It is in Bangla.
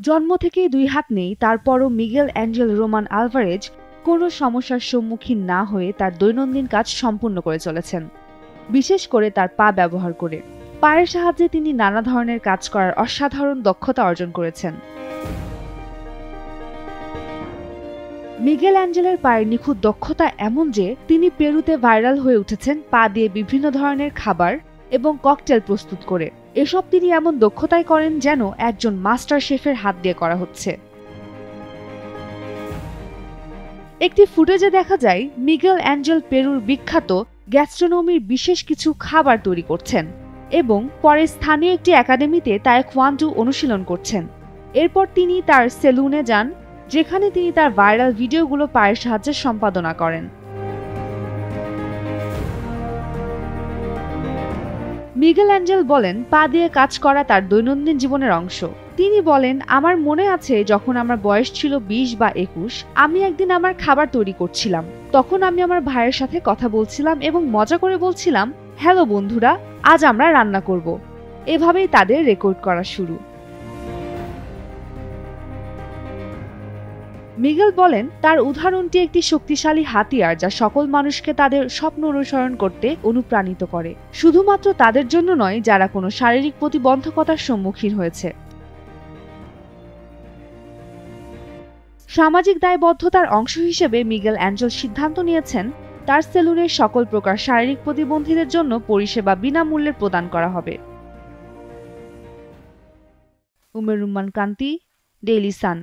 জন্ম থেকেই 2 হাত নেই, তারপরও মিগেল অ্যাঞ্জেল রোমান আলভারেজ কোনো সমস্যার সম্মুখীন না হয়ে তার দৈনন্দিন কাজ সম্পূর্ণ করে চলেছেন, বিশেষ করে তার পা ব্যবহার করে। পায়ের সাহায্যে তিনি নানা ধরনের কাজ করার অসাধারণ দক্ষতা অর্জন করেছেন। মিগেল অ্যাঞ্জেলের পায়ের নিখুঁত দক্ষতা এমন যে তিনি পেরুতে ভাইরাল হয়ে উঠেছেন পা দিয়ে বিভিন্ন ধরনের খাবার এবং ককটেল প্রস্তুত করে। এসব তিনি এমন দক্ষতায় করেন যেন একজন মাস্টার শেফের হাত দিয়ে করা হচ্ছে। একটি ফুটেজে দেখা যায় মিগেল অ্যাঞ্জেল পেরুর বিখ্যাত গ্যাস্ট্রোনমির বিশেষ কিছু খাবার তৈরি করছেন এবং পরে স্থানীয় একটি একাডেমিতে তায়কোয়ান্দো অনুশীলন করছেন। এরপর তিনি তার সেলুনে যান, যেখানে তিনি তার ভাইরাল ভিডিওগুলো পায়ের সাহায্যে সম্পাদনা করেন। মিগেল অ্যাঞ্জেল বলেন, পা দিয়ে কাজ করা তার দৈনন্দিন জীবনের অংশ। তিনি বলেন, আমার মনে আছে যখন আমার বয়স ছিল 20 বা 21, আমি একদিন আমার খাবার তৈরি করছিলাম। তখন আমি আমার ভাইয়ের সাথে কথা বলছিলাম এবং মজা করে বলছিলাম, হ্যালো বন্ধুরা, আজ আমরা রান্না করব। এভাবেই তাদের রেকর্ড করা শুরু। মিগেল বলেন, তার উদাহরণটি একটি শক্তিশালী হাতিয়ার যা সকল মানুষকে তাদের স্বপ্ন অনুসরণ করতে অনুপ্রাণিত করে, শুধুমাত্র তাদের জন্য নয় যারা কোনো শারীরিক প্রতিবন্ধকতার সম্মুখীন হয়েছে। সামাজিক দায়বদ্ধতার অংশ হিসেবে মিগেল অ্যাঞ্জেল সিদ্ধান্ত নিয়েছেন তার সেলুনের সকল প্রকার শারীরিক প্রতিবন্ধীদের জন্য পরিষেবা বিনামূল্যে প্রদান করা হবে। উমের রুম্মান কান্তি, ডেইলি সান।